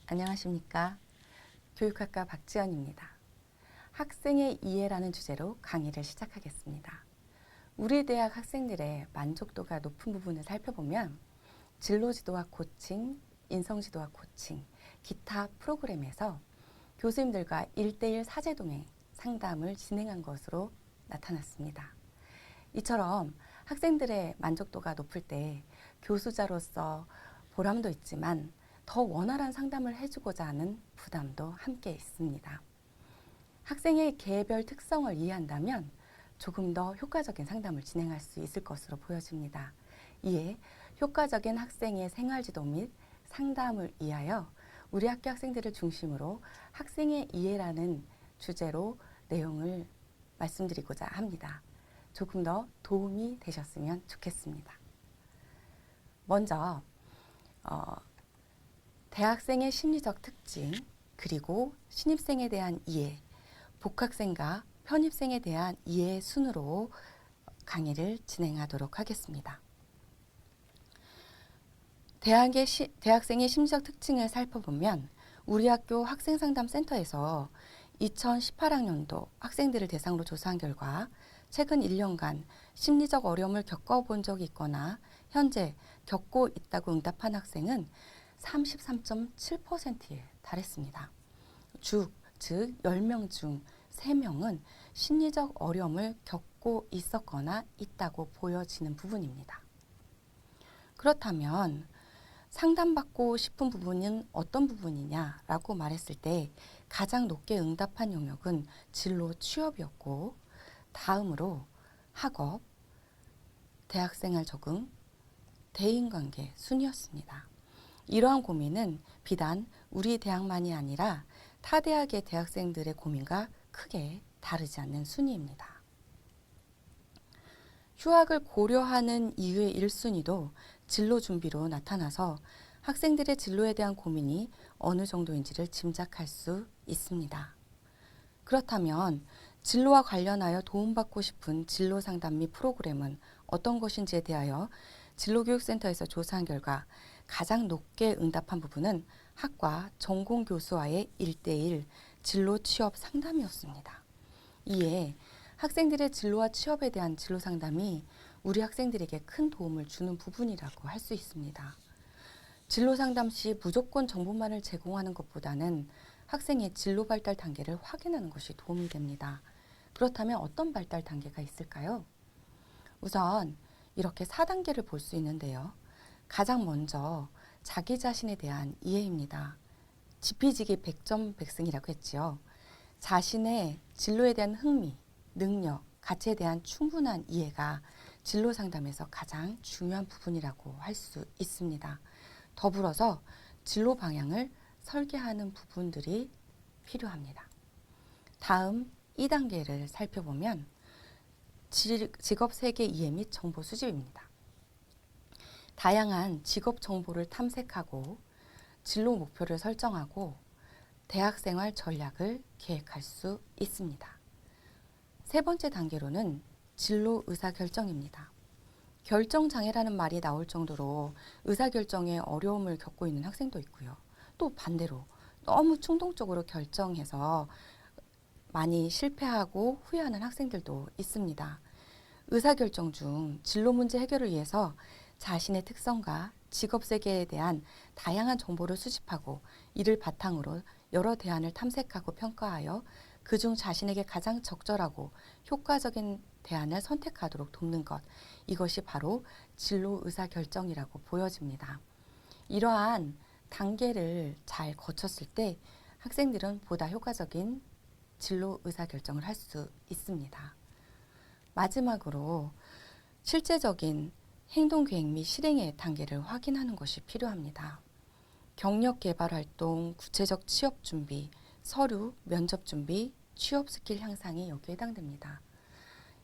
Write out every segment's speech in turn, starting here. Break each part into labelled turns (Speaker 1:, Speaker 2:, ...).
Speaker 1: 안녕하십니까. 교육학과 박지연입니다. 학생의 이해라는 주제로 강의를 시작하겠습니다. 우리 대학 학생들의 만족도가 높은 부분을 살펴보면 진로지도와 코칭, 인성지도와 코칭, 기타 프로그램에서 교수님들과 1대1 사제동행 상담을 진행한 것으로 나타났습니다. 이처럼 학생들의 만족도가 높을 때 교수자로서 보람도 있지만 더 원활한 상담을 해주고자 하는 부담도 함께 있습니다. 학생의 개별 특성을 이해한다면 조금 더 효과적인 상담을 진행할 수 있을 것으로 보여집니다. 이에 효과적인 학생의 생활지도 및 상담을 위하여 우리 학교 학생들을 중심으로 학생의 이해라는 주제로 내용을 말씀드리고자 합니다. 조금 더 도움이 되셨으면 좋겠습니다. 먼저 대학생의 심리적 특징, 그리고 신입생에 대한 이해, 복학생과 편입생에 대한 이해 순으로 강의를 진행하도록 하겠습니다. 대학생의 심리적 특징을 살펴보면 우리 학교 학생상담센터에서 2018학년도 학생들을 대상으로 조사한 결과 최근 1년간 심리적 어려움을 겪어본 적이 있거나 현재 겪고 있다고 응답한 학생은 33.7%에 달했습니다. 즉 10명 중 3명은 심리적 어려움을 겪고 있었거나 있다고 보여지는 부분입니다. 그렇다면 상담받고 싶은 부분은 어떤 부분이냐라고 말했을 때 가장 높게 응답한 영역은 진로 취업이었고 다음으로 학업, 대학생활 적응, 대인관계 순이었습니다. 이러한 고민은 비단 우리 대학만이 아니라 타 대학의 대학생들의 고민과 크게 다르지 않는 순위입니다. 휴학을 고려하는 이유의 1순위도 진로 준비로 나타나서 학생들의 진로에 대한 고민이 어느 정도인지를 짐작할 수 있습니다. 그렇다면 진로와 관련하여 도움받고 싶은 진로 상담 및 프로그램은 어떤 것인지에 대하여 진로교육센터에서 조사한 결과 가장 높게 응답한 부분은 학과 전공 교수와의 1대1 진로 취업 상담이었습니다. 이에 학생들의 진로와 취업에 대한 진로 상담이 우리 학생들에게 큰 도움을 주는 부분이라고 할 수 있습니다. 진로 상담 시 무조건 정보만을 제공하는 것보다는 학생의 진로 발달 단계를 확인하는 것이 도움이 됩니다. 그렇다면 어떤 발달 단계가 있을까요? 우선 이렇게 4단계를 볼 수 있는데요. 가장 먼저 자기 자신에 대한 이해입니다. 지피지기 100점 100승이라고 했지요. 자신의 진로에 대한 흥미, 능력, 가치에 대한 충분한 이해가 진로 상담에서 가장 중요한 부분이라고 할 수 있습니다. 더불어서 진로 방향을 설계하는 부분들이 필요합니다. 다음 2단계를 살펴보면 직업 세계 이해 및 정보 수집입니다. 다양한 직업 정보를 탐색하고 진로 목표를 설정하고 대학생활 전략을 계획할 수 있습니다. 세 번째 단계로는 진로 의사결정입니다. 결정장애라는 말이 나올 정도로 의사결정에 어려움을 겪고 있는 학생도 있고요. 또 반대로 너무 충동적으로 결정해서 많이 실패하고 후회하는 학생들도 있습니다. 의사결정 중 진로 문제 해결을 위해서 자신의 특성과 직업 세계에 대한 다양한 정보를 수집하고 이를 바탕으로 여러 대안을 탐색하고 평가하여 그중 자신에게 가장 적절하고 효과적인 대안을 선택하도록 돕는 것, 이것이 바로 진로 의사결정이라고 보여집니다. 이러한 단계를 잘 거쳤을 때 학생들은 보다 효과적인 진로 의사결정을 할 수 있습니다. 마지막으로 실제적인 행동계획 및 실행의 단계를 확인하는 것이 필요합니다. 경력 개발 활동, 구체적 취업 준비, 서류, 면접 준비, 취업 스킬 향상이 여기에 해당됩니다.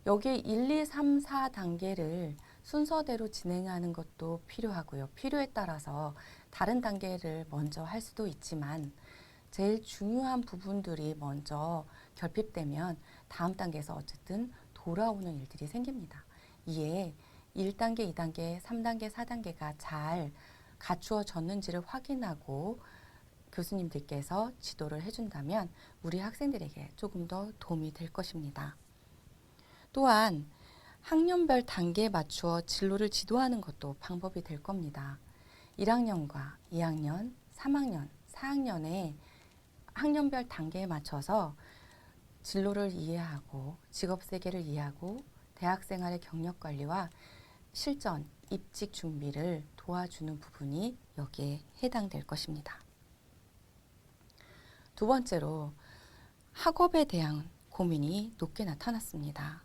Speaker 1: 여기에 1, 2, 3, 4단계를 순서대로 진행하는 것도 필요하고요. 필요에 따라서 다른 단계를 먼저 할 수도 있지만 제일 중요한 부분들이 먼저 결핍되면 다음 단계에서 어쨌든 돌아오는 일들이 생깁니다. 이에 1단계, 2단계, 3단계, 4단계가 잘 갖추어졌는지를 확인하고 교수님들께서 지도를 해준다면 우리 학생들에게 조금 더 도움이 될 것입니다. 또한 학년별 단계에 맞추어 진로를 지도하는 것도 방법이 될 겁니다. 1학년과 2학년, 3학년, 4학년의 학년별 단계에 맞춰서 진로를 이해하고 직업 세계를 이해하고 대학 생활의 경력 관리와 실전, 입직 준비를 도와주는 부분이 여기에 해당될 것입니다. 두 번째로 학업에 대한 고민이 높게 나타났습니다.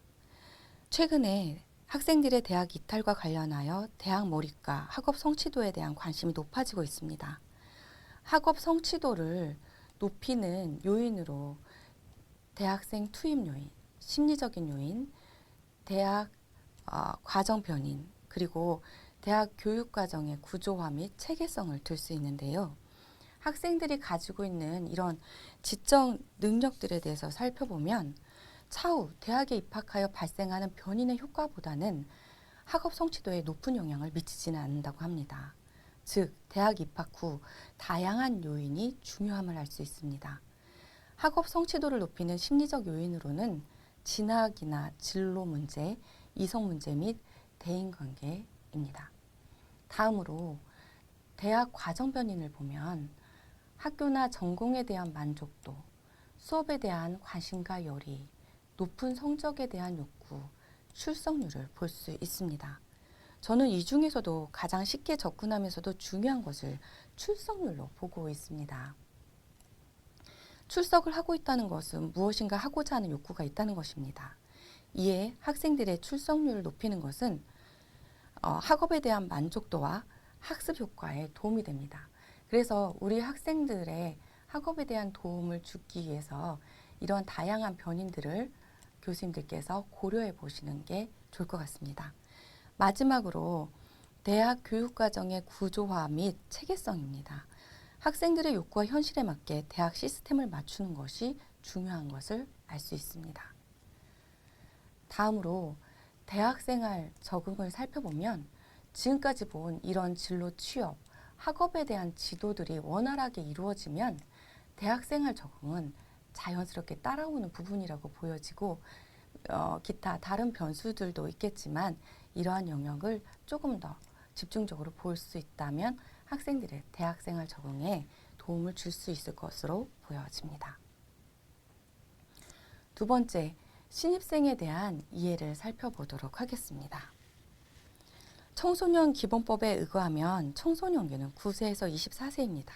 Speaker 1: 최근에 학생들의 대학 이탈과 관련하여 대학 몰입과 학업 성취도에 대한 관심이 높아지고 있습니다. 학업 성취도를 높이는 요인으로 대학생 투입 요인, 심리적인 요인, 대학 과정 변인, 그리고 대학 교육 과정의 구조화 및 체계성을 들 수 있는데요. 학생들이 가지고 있는 이런 지적 능력들에 대해서 살펴보면 차후 대학에 입학하여 발생하는 변인의 효과보다는 학업 성취도에 높은 영향을 미치지는 않는다고 합니다. 즉, 대학 입학 후 다양한 요인이 중요함을 알 수 있습니다. 학업 성취도를 높이는 심리적 요인으로는 진학이나 진로 문제, 이성 문제 및 대인관계입니다. 다음으로 대학 과정 변인을 보면 학교나 전공에 대한 만족도, 수업에 대한 관심과 열의, 높은 성적에 대한 욕구, 출석률을 볼 수 있습니다. 저는 이 중에서도 가장 쉽게 접근하면서도 중요한 것을 출석률로 보고 있습니다. 출석을 하고 있다는 것은 무엇인가 하고자 하는 욕구가 있다는 것입니다. 이에 학생들의 출석률을 높이는 것은 학업에 대한 만족도와 학습 효과에 도움이 됩니다. 그래서 우리 학생들의 학업에 대한 도움을 주기 위해서 이런 다양한 변인들을 교수님들께서 고려해 보시는 게 좋을 것 같습니다. 마지막으로 대학 교육과정의 구조화 및 체계성입니다. 학생들의 욕구와 현실에 맞게 대학 시스템을 맞추는 것이 중요한 것을 알 수 있습니다. 다음으로 대학생활 적응을 살펴보면 지금까지 본 이런 진로 취업, 학업에 대한 지도들이 원활하게 이루어지면 대학생활 적응은 자연스럽게 따라오는 부분이라고 보여지고 기타 다른 변수들도 있겠지만 이러한 영역을 조금 더 집중적으로 볼 수 있다면 학생들의 대학생활 적응에 도움을 줄 수 있을 것으로 보여집니다. 두 번째, 신입생에 대한 이해를 살펴보도록 하겠습니다. 청소년 기본법에 의거하면 청소년기는 9세에서 24세입니다.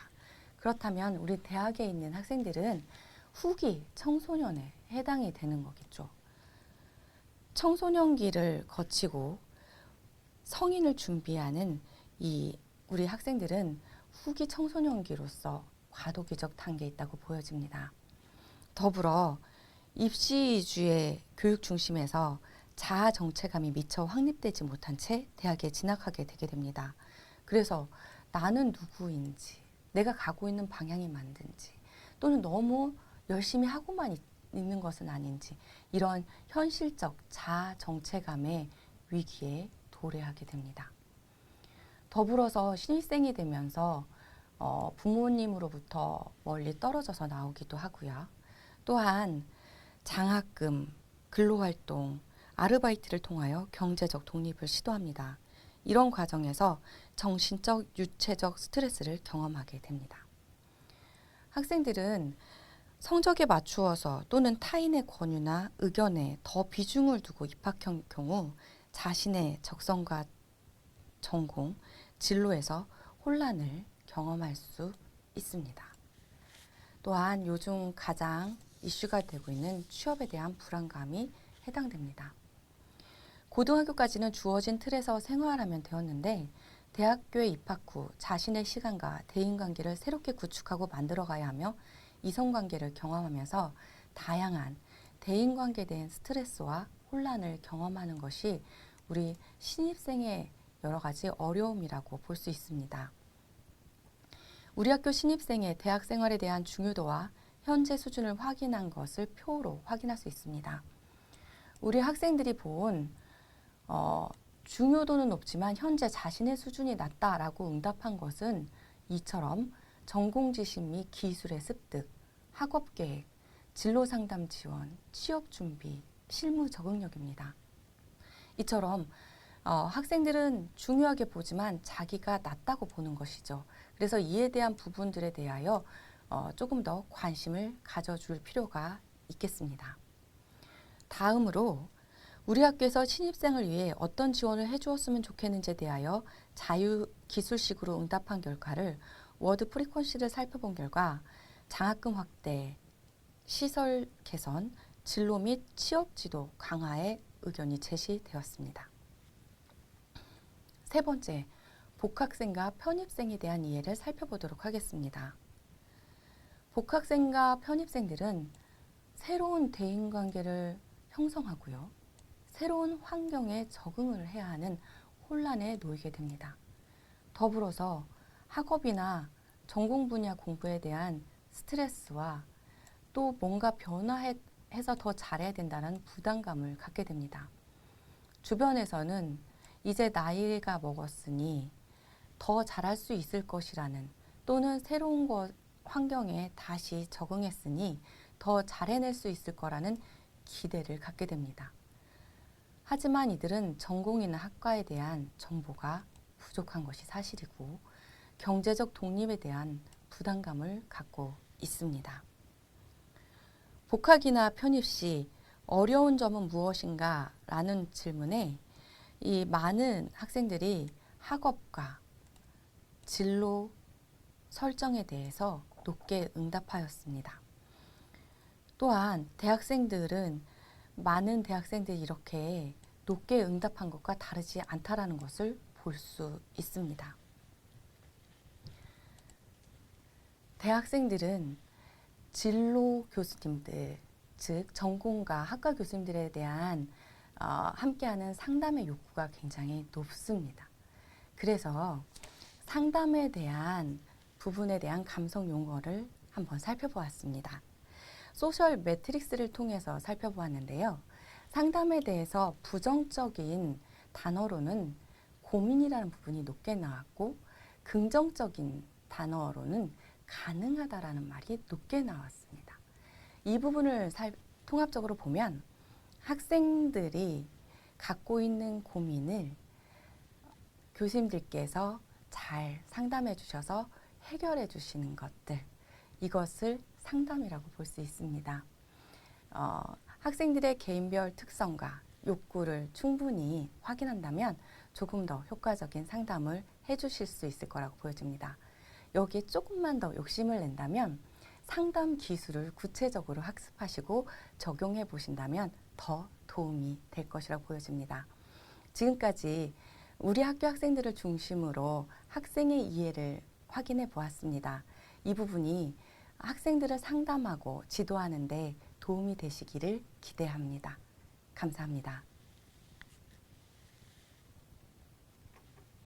Speaker 1: 그렇다면 우리 대학에 있는 학생들은 후기 청소년에 해당이 되는 거겠죠. 청소년기를 거치고 성인을 준비하는 우리 학생들은 후기 청소년기로서 과도기적 단계에 있다고 보여집니다. 더불어 입시 위주의 교육 중심에서 자아 정체감이 미처 확립되지 못한 채 대학에 진학하게 되게 됩니다. 그래서 나는 누구인지, 내가 가고 있는 방향이 맞는지, 또는 너무 열심히 하고만 있는 것은 아닌지 이런 현실적 자아 정체감의 위기에 도래하게 됩니다. 더불어서 신입생이 되면서 부모님으로부터 멀리 떨어져서 나오기도 하고요. 또한 장학금, 근로활동, 아르바이트를 통하여 경제적 독립을 시도합니다. 이런 과정에서 정신적, 유체적 스트레스를 경험하게 됩니다. 학생들은 성적에 맞추어서 또는 타인의 권유나 의견에 더 비중을 두고 입학한 경우 자신의 적성과 전공, 진로에서 혼란을 경험할 수 있습니다. 또한 요즘 가장 이슈가 되고 있는 취업에 대한 불안감이 해당됩니다. 고등학교까지는 주어진 틀에서 생활하면 되었는데 대학교에 입학 후 자신의 시간과 대인관계를 새롭게 구축하고 만들어가야 하며 이성관계를 경험하면서 다양한 대인관계에 대한 스트레스와 혼란을 경험하는 것이 우리 신입생의 여러 가지 어려움이라고 볼 수 있습니다. 우리 학교 신입생의 대학 생활에 대한 중요도와 현재 수준을 확인한 것을 표로 확인할 수 있습니다. 우리 학생들이 본 중요도는 높지만 현재 자신의 수준이 낮다라고 응답한 것은 이처럼 전공 지식 및 기술의 습득, 학업 계획, 진로 상담 지원, 취업 준비, 실무 적응력입니다. 이처럼 학생들은 중요하게 보지만 자기가 낫다고 보는 것이죠. 그래서 이에 대한 부분들에 대하여 조금 더 관심을 가져줄 필요가 있겠습니다. 다음으로 우리 학교에서 신입생을 위해 어떤 지원을 해주었으면 좋겠는지에 대하여 자유기술식으로 응답한 결과를 워드 프리퀀시를 살펴본 결과 장학금 확대, 시설 개선, 진로 및 취업 지도 강화의 의견이 제시되었습니다. 세 번째, 복학생과 편입생에 대한 이해를 살펴보도록 하겠습니다. 복학생과 편입생들은 새로운 대인관계를 형성하고요. 새로운 환경에 적응을 해야 하는 혼란에 놓이게 됩니다. 더불어서 학업이나 전공 분야 공부에 대한 스트레스와 또 뭔가 변화해서 더 잘해야 된다는 부담감을 갖게 됩니다. 주변에서는 이제 나이가 먹었으니 더 잘할 수 있을 것이라는 또는 새로운 환경에 다시 적응했으니 더 잘해낼 수 있을 거라는 기대를 갖게 됩니다. 하지만 이들은 전공이나 학과에 대한 정보가 부족한 것이 사실이고 경제적 독립에 대한 부담감을 갖고 있습니다. 복학이나 편입 시 어려운 점은 무엇인가? 라는 질문에 이 많은 학생들이 학업과 진로 설정에 대해서 높게 응답하였습니다. 또한 많은 대학생들이 이렇게 높게 응답한 것과 다르지 않다라는 것을 볼 수 있습니다. 대학생들은 진로 교수님들, 즉 전공과 학과 교수님들에 대한 함께하는 상담의 욕구가 굉장히 높습니다. 그래서 상담에 대한 부분에 대한 감성 용어를 한번 살펴보았습니다. 소셜 매트릭스를 통해서 살펴보았는데요. 상담에 대해서 부정적인 단어로는 고민이라는 부분이 높게 나왔고 긍정적인 단어로는 가능하다라는 말이 높게 나왔습니다. 이 부분을 통합적으로 보면 학생들이 갖고 있는 고민을 교수님들께서 잘 상담해 주셔서 해결해 주시는 것들, 이것을 상담이라고 볼 수 있습니다. 학생들의 개인별 특성과 욕구를 충분히 확인한다면 조금 더 효과적인 상담을 해주실 수 있을 거라고 보여집니다. 여기에 조금만 더 욕심을 낸다면 상담 기술을 구체적으로 학습하시고 적용해 보신다면 더 도움이 될 것이라고 보여집니다. 지금까지 우리 학교 학생들을 중심으로 학생의 이해를 확인해 보았습니다. 이 부분이 학생들을 상담하고 지도하는 데 도움이 되시기를 기대합니다. 감사합니다.